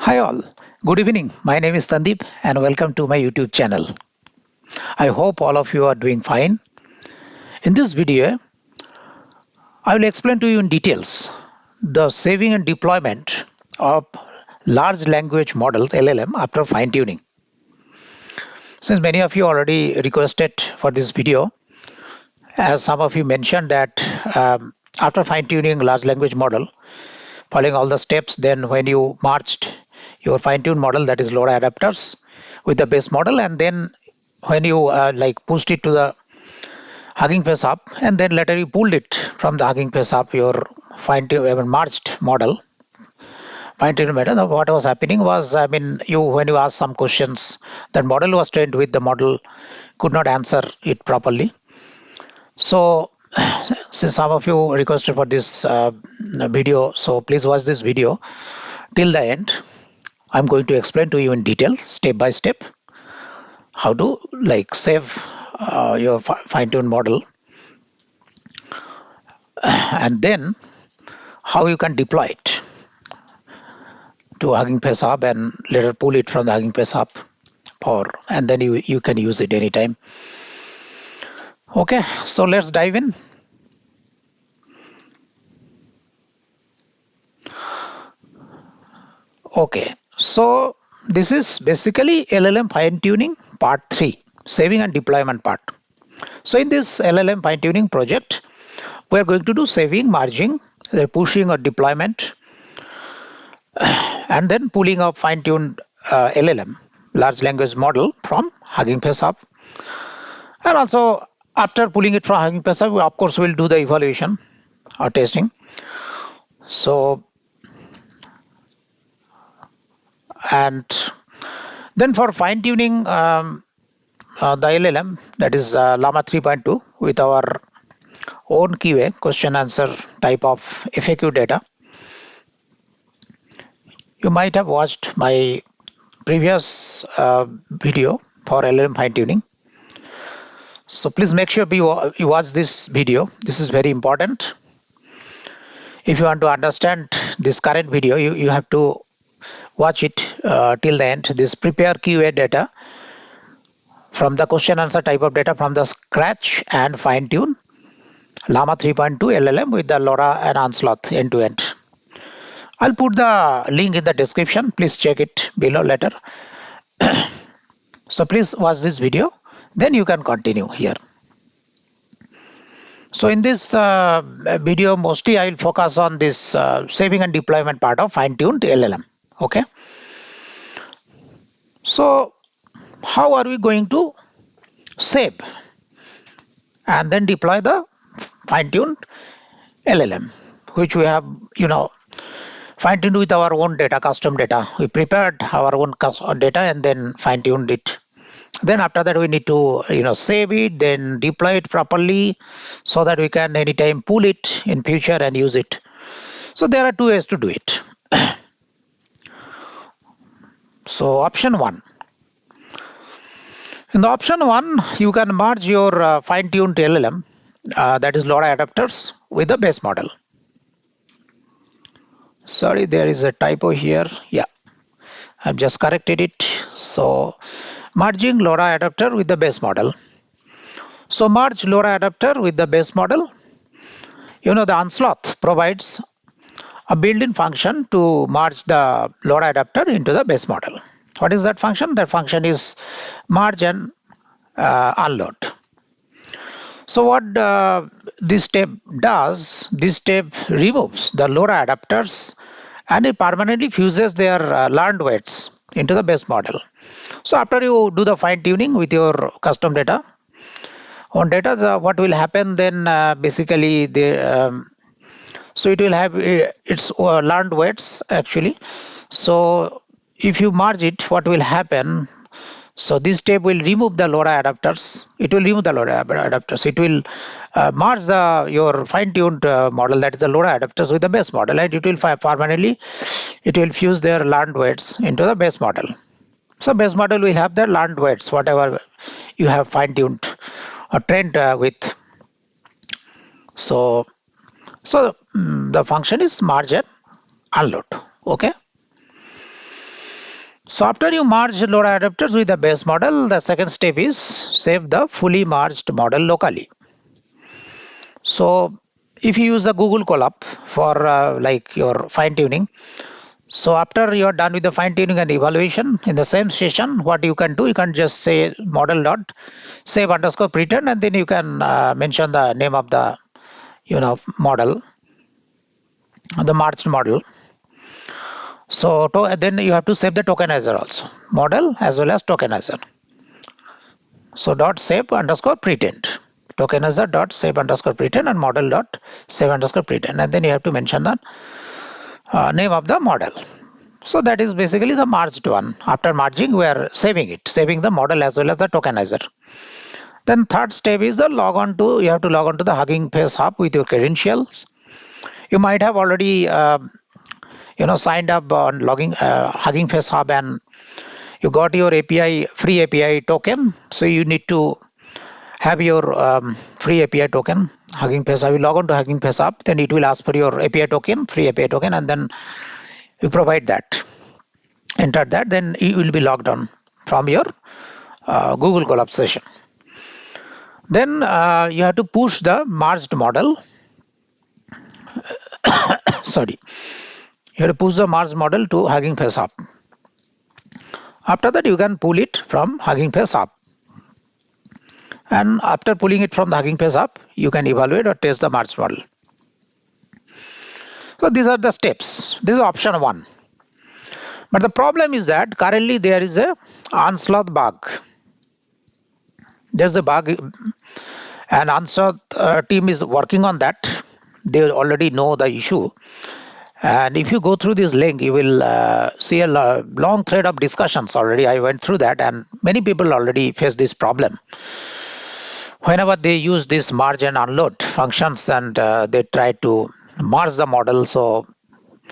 Hi all, good evening. My name is Sandeep and welcome to my YouTube channel. I hope all of you are doing fine. In this video, I will explain to you in details the saving and deployment of large language models LLM after fine tuning. Since many of you already requested for this video, as some of you mentioned that after fine tuning large language model, following all the steps, then when you merged your fine tuned model, that is LoRa adapters, with the base model, and then when you pushed it to the Hugging Face up, and then later you pulled it from the Hugging Face up, your fine tuned merged model, fine tuned model. What was happening was, you when you ask some questions, that model was trained with, the model could not answer it properly. So since some of you requested for this video, so please watch this video till the end. I'm going to explain to you in detail, step by step, how to save your fine-tuned model, and then how you can deploy it to Hugging Face Hub and later pull it from the Hugging Face Hub, and then you can use it anytime. Okay, so let's dive in. Okay, so this is basically LLM fine-tuning part 3, saving and deployment part. So in this LLM fine-tuning project, we are going to do saving, merging, pushing or deployment, and then pulling of fine-tuned LLM, large language model, from Hugging Face Hub. And also after pulling it from Hugging Face Hub, of course we'll do the evaluation or testing. So, and then for fine-tuning the LLM, that is llama 3.2, with our own QA, question answer type of FAQ data. You might have watched my previous video for LLM fine tuning. So please make sure you watch this video. This is very important. If you want to understand this current video, you have to watch it till the end. This prepare QA data from the question answer type of data from the scratch and fine tune llama 3.2 LLM with the LoRA and Unsloth end to end. I'll put the link in the description. Please check it below later. So please watch this video, then you can continue here. So in this video, mostly I will focus on this saving and deployment part of fine-tuned LLM. Okay. So how are we going to save and then deploy the fine-tuned LLM, which we have, fine-tuned with our own data, custom data. We prepared our own data and then fine-tuned it. Then after that, we need to save it, then deploy it properly so that we can anytime pull it in future and use it. So there are two ways to do it. So option 1. In the option 1, you can merge your fine-tuned LLM, that is LoRa adapters, with the base model. Sorry, there is a typo here. Yeah, I've just corrected it. So merging LoRa adapter with the base model. So merge LoRa adapter with the base model. The Unsloth provides a built-in function to merge the LoRa adapter into the base model. What is that function? That function is merge and unload. So what this step does, this step removes the LoRa adapters and it permanently fuses their learned weights into the base model. So after you do the fine tuning with your custom data, on data, what will happen then basically so it will have its learned weights actually. So if you merge it, what will happen? So this step will remove the LoRa adapters. It will remove the LoRa adapters. It will merge your fine-tuned model, that is the LoRa adapters, with the base model, and it will permanently fuse their learned weights into the base model. So base model will have the learned weights, whatever you have fine-tuned or trained with. So the function is merge and unload. Okay. So after you merge LoRa adapters with the base model, the second step is save the fully merged model locally. So if you use the Google Colab for like your fine tuning, so after you're done with the fine tuning and evaluation in the same session, what you can do, you can just say model dot save underscore pretend, and then you can mention the name of the model, the merged model. So then you have to save the tokenizer also, model as well as tokenizer. So dot save underscore pretend, tokenizer dot save underscore pretend, and model dot save underscore pretend, and then you have to mention the name of the model. So that is basically the merged one. After merging, we are saving it, saving the model as well as the tokenizer. Then third step is the you have to log on to the Hugging Face Hub with your credentials. You might have already signed up on logging Hugging Face Hub, and you got your API free API token. So you need to have your free API token. Hugging Face Hub, you log on to Hugging Face Hub, then it will ask for your API token, free API token, and then you provide that. Enter that, then you will be logged on from your Google Colab session. Then you have to push the merged model. Sorry, you have to push the merged model to Hugging Face Hub. After that, you can pull it from Hugging Face Hub. And after pulling it from the Hugging Face Hub, you can evaluate or test the merged model. So these are the steps. This is option 1. But the problem is that currently there is a Unsloth bug. There's a bug, and Unsloth team is working on that. They already know the issue. And if you go through this link, you will see a long thread of discussions already. I went through that, and many people already face this problem. Whenever they use this merge and unload functions, and they try to merge the model, so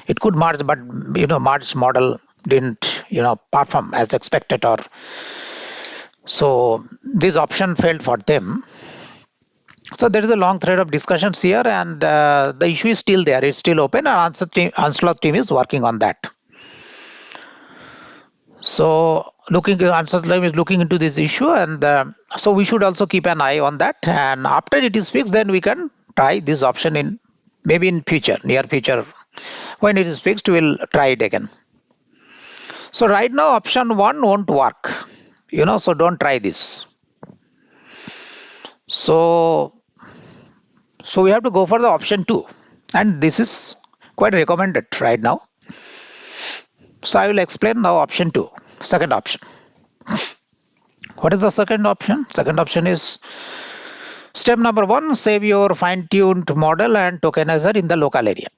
it could merge, but merged model didn't perform as expected, or so this option failed for them. So there is a long thread of discussions here, and the issue is still there. It's still open, and Unsloth team is working on that. So Unsloth team is looking into this issue, and so we should also keep an eye on that. And after it is fixed, then we can try this option in maybe in near future. When it is fixed, we will try it again. So right now, option 1 won't work. So don't try this. So we have to go for the option 2, and this is quite recommended right now. So I will explain now option 2, second option. What is the second option? Second option is step number 1, save your fine-tuned model and tokenizer in the local area.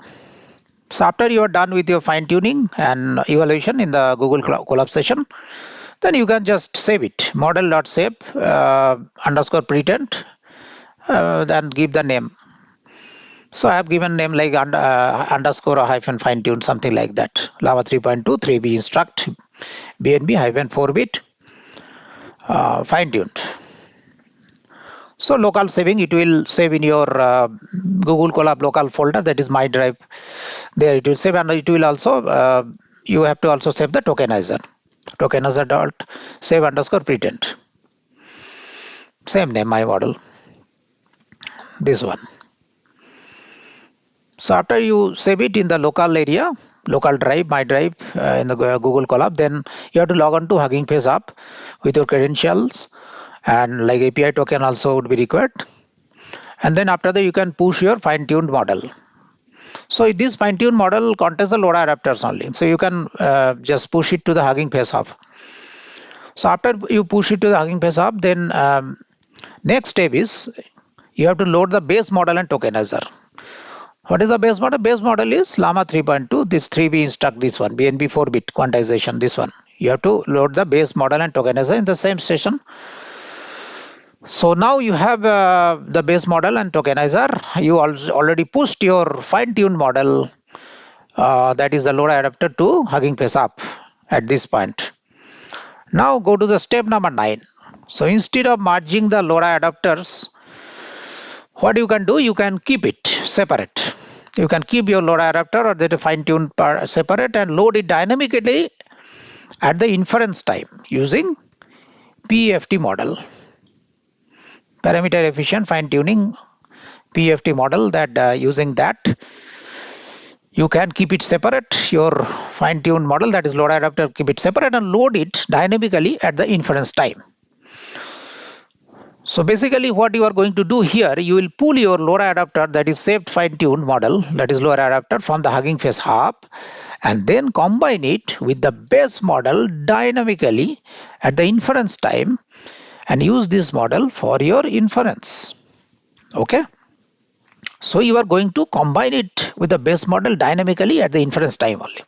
So after you are done with your fine-tuning and evaluation in the Google Colab session, then you can just save it, model.save underscore pretend, then give the name. So I have given name like underscore or hyphen fine tune, something like that. Llama 3.2 3B instruct BNB hyphen 4-bit fine tuned. So local saving, it will save in your Google Colab local folder, that is my drive. There it will save, and it will also you have to also save the tokenizer. Tokenizer dot save underscore pretend. Same name, my model. This one. So after you save it in the local area, local drive, my drive in the Google Colab, then you have to log on to Hugging Face Hub with your credentials, and like API token also would be required. And then after that, you can push your fine-tuned model. So this fine-tuned model contains the LoRa adapters only. So you can just push it to the Hugging Face Hub. So after you push it to the Hugging Face Hub, then next step is you have to load the base model and tokenizer. What is the base model? Base model is Llama 3.2, this 3B instruct, this one, BNB 4-bit quantization, this one. You have to load the base model and tokenizer in the same session. So now you have the base model and tokenizer. You already pushed your fine-tuned model, that is the LoRa adapter, to Hugging Face Hub at this point. Now go to the step number 9. So instead of merging the LoRa adapters, what you can do, you can keep it separate. You can keep your LoRa adapter or the fine-tuned part separate and load it dynamically at the inference time using PEFT model, parameter efficient fine tuning PEFT model. That using that you can keep it separate, your fine tuned model, that is LoRa adapter, keep it separate and load it dynamically at the inference time. So basically what you are going to do here, you will pull your LoRa adapter, that is saved fine-tuned model, that is LoRa adapter, from the Hugging Face hub, and then combine it with the base model dynamically at the inference time and use this model for your inference. Okay. So you are going to combine it with the base model dynamically at the inference time only.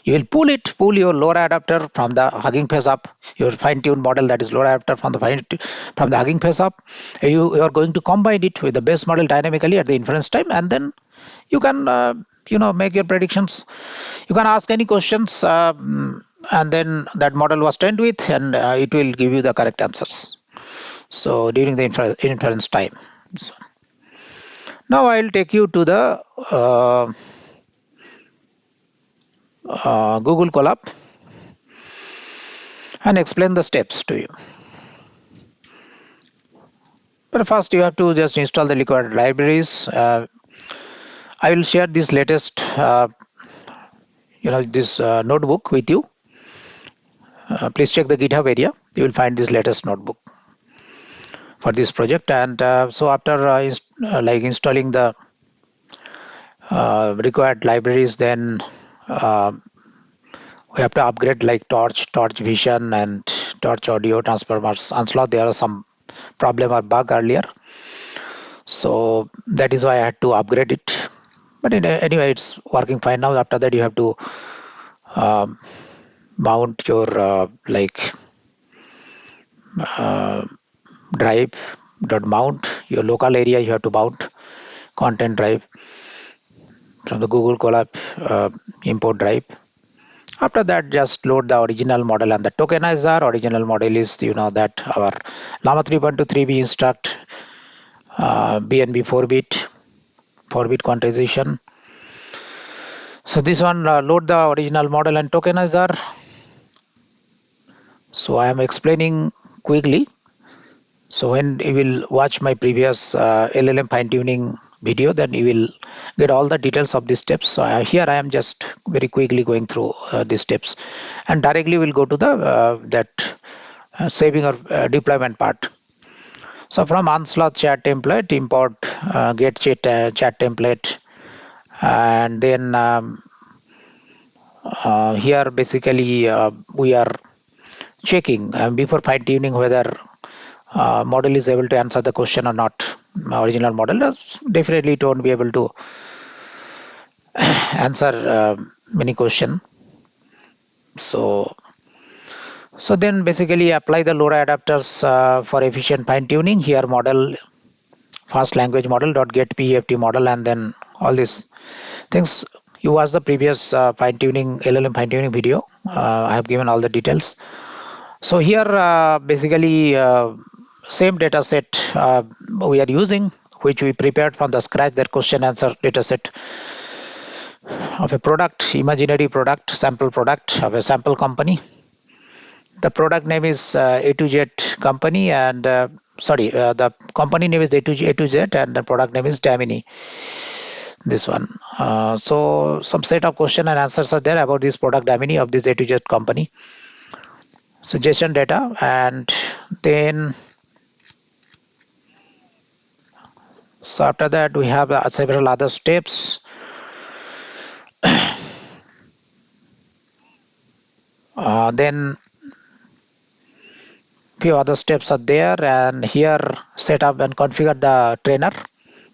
You will pull your LoRa adapter from the Hugging Face up, your fine-tuned model, that is LoRa adapter from the Hugging Face up. You are going to combine it with the base model dynamically at the inference time, and then you can make your predictions. You can ask any questions, and then that model was trained with, and it will give you the correct answers. So during the inference time. So now I'll take you to the Google Colab and explain the steps to you. But first you have to just install the required libraries. I will share this latest this notebook with you. Please check the GitHub area. You will find this latest notebook for this project. And so after installing the required libraries, then we have to upgrade like torch vision and torch audio transformers. Unsloth, there are some problem or bug earlier, so that is why I had to upgrade it. But anyway, it's working fine now. After that, you have to mount your drive dot mount your local area. You have to mount content drive from the Google Colab import drive. After that, just load the original model and the tokenizer. Original model is that our llama 3.2 3B instruct BNB 4-bit quantization. So this one, load the original model and tokenizer. So I am explaining quickly. So when you will watch my previous LLM fine tuning video, then you will get all the details of these steps. So here I am just very quickly going through these steps, and directly we'll go to the saving or deployment part. So from Unsloth chat template, import get chat template, and then here basically we are checking before fine tuning whether model is able to answer the question or not. Original model definitely it won't be able to answer many question. So then basically apply the LoRa adapters for efficient fine tuning. Here model fast language model dot get PEFT model, and then all these things. You watch the previous fine tuning LLM fine tuning video. I have given all the details. So here basically same data set we are using, which we prepared from the scratch, that question answer data set of a product, imaginary product, sample product of a sample company. The product name is A to Z company, and the company name is A to Z, and the product name is Damini. This one. So some set of question and answers are there about this product Damini of this A to Z company. So JSON data, and then so after that we have several other steps. Then few other steps are there, and here set up and configure the trainer.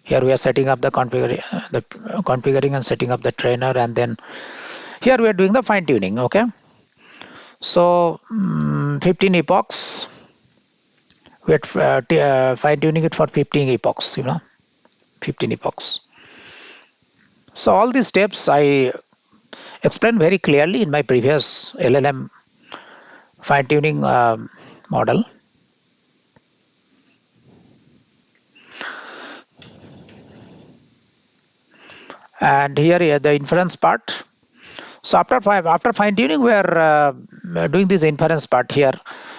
Here we are setting up the configuring and setting up the trainer, and then here we are doing the fine tuning. Okay, so 15 epochs. We are fine tuning it for 15 epochs. 15 epochs. So all these steps I explained very clearly in my previous LLM fine tuning model. And here the inference part. So after fine tuning, we are doing this inference part here.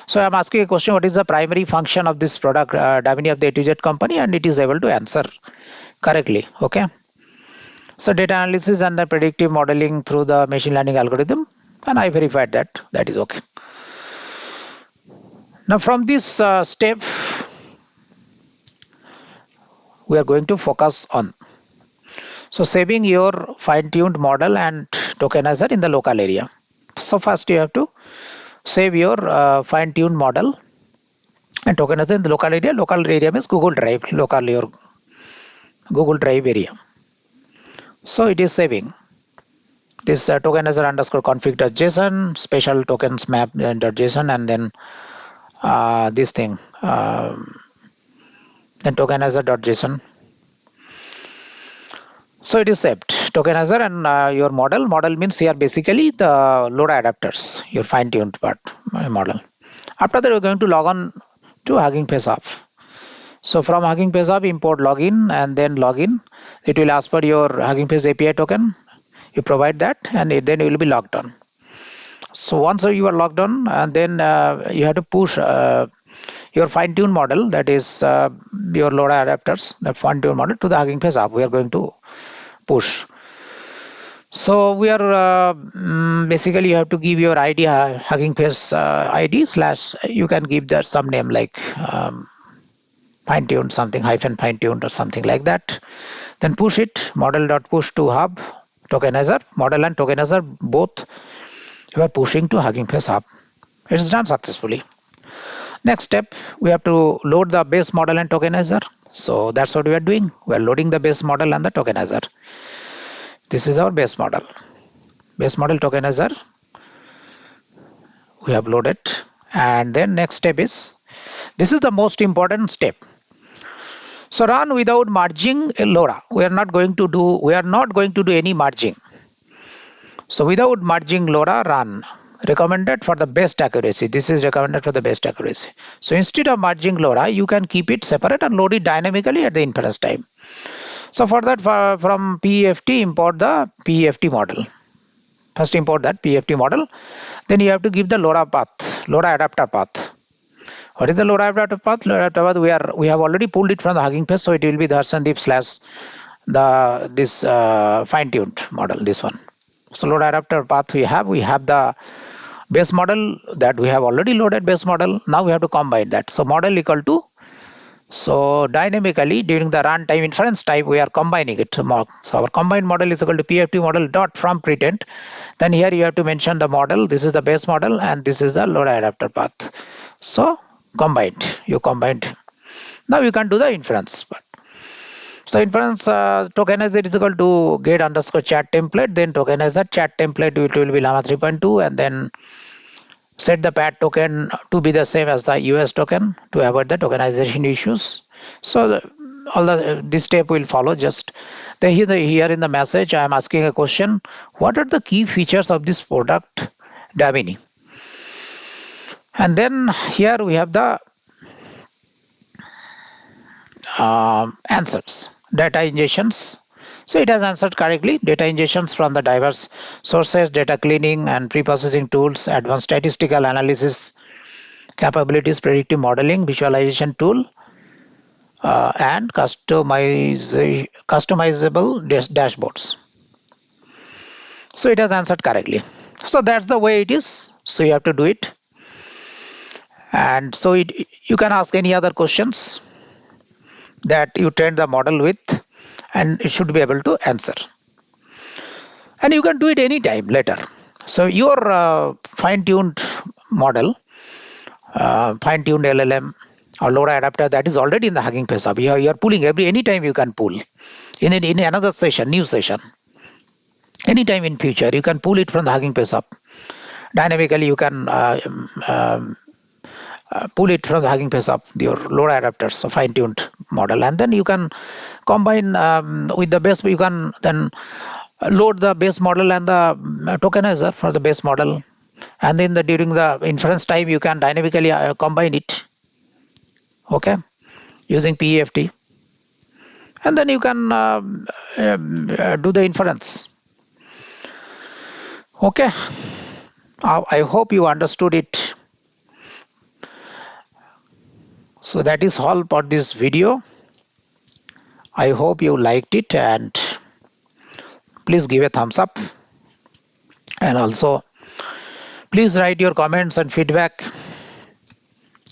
So I'm asking a question: what is the primary function of this product, Davini of the A to Z company, and it is able to answer correctly. Okay. So data analysis and the predictive modeling through the machine learning algorithm, and I verified that that is okay. Now from this step, we are going to focus on saving your fine-tuned model and tokenizer in the local area. So first you have to save your fine-tuned model and tokenizer in the local area. Local area means Google Drive, local your Google Drive area. So it is saving this tokenizer underscore config.json, special tokens map.json, and then this thing, then tokenizer.json. So it is saved tokenizer and your model means here basically the LoRa adapters, your fine-tuned part model. After that, we're going to log on to Hugging Face app. So from Hugging Face app, import login and then login. It will ask for your Hugging Face API token. You provide that, and then you will be logged on. So once you are logged on, and then you have to push your fine-tuned model, that is your LoRa adapters, the fine-tuned model to the Hugging Face app. We are going to push. So we are basically you have to give your ID Hugging Face ID / you can give that some name like fine-tuned something -fine-tuned or something like that. Then push it model.push to hub tokenizer model and tokenizer both you are pushing to Hugging Face hub. It is done successfully. Next step, we have to load the base model and tokenizer. So that's what we are doing. We are loading the base model and the tokenizer. This is our base model. Base model tokenizer we have loaded, and then next step is this is the most important step. So run without merging LoRa. We are not going to do any merging. So without merging LoRa, run. Recommended for the best accuracy. This is recommended for the best accuracy. So instead of merging LoRa, you can keep it separate and load it dynamically at the inference time. So for that, from PEFT, import the PEFT model. First import that PEFT model. Then you have to give the LoRa path, LoRa adapter path. What is the LoRa adapter path? LoRa adapter path, we have already pulled it from the Hugging Face, so it will be the Sandeep / this fine-tuned model, this one. So LoRa adapter path we have the base model that we have already loaded base model. Now we have to combine that. So model equal to, so dynamically during the runtime inference type we are combining it. So our combined model is equal to PFT model dot from pretend. Then here you have to mention the model. This is the base model and this is the LoRa adapter path. So combined, you combined. Now you can do the inference part. So inference tokenizer is equal to get underscore chat template, then tokenizer chat template it will be llama 3.2, and then set the pad token to be the same as the US token to avoid the tokenization issues. So this step will follow. Just here in the message I am asking a question: what are the key features of this product, Davini? And then here we have the answers. Data ingestions. So it has answered correctly. Data ingestions from the diverse sources, data cleaning and pre-processing tools, advanced statistical analysis capabilities, predictive modeling, visualization tool, and customizable dashboards. So it has answered correctly. So that's the way it is. So you have to do it. And so you can ask any other questions that you train the model with, and it should be able to answer. And you can do it anytime later. So your fine-tuned model, fine-tuned LLM or LoRa adapter, that is already in the Hugging Face app. You are pulling anytime you can pull in another session, new session. Anytime in future, you can pull it from the Hugging Face app. Dynamically, you can pull it from the Hugging Face app, your LoRa adapters, so fine-tuned model, and then you can combine with the base. You can then load the base model and the tokenizer for the base model, and then during the inference time you can dynamically combine it, okay, using PEFT, and then you can do the inference. Okay, I hope you understood it. So that is all for this video. I hope you liked it, and please give a thumbs up, and also please write your comments and feedback.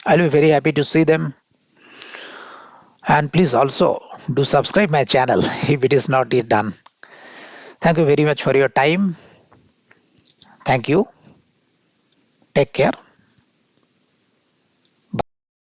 I'll be very happy to see them. And please also do subscribe my channel if it is not yet done. Thank you very much for your time. Thank you. Take care.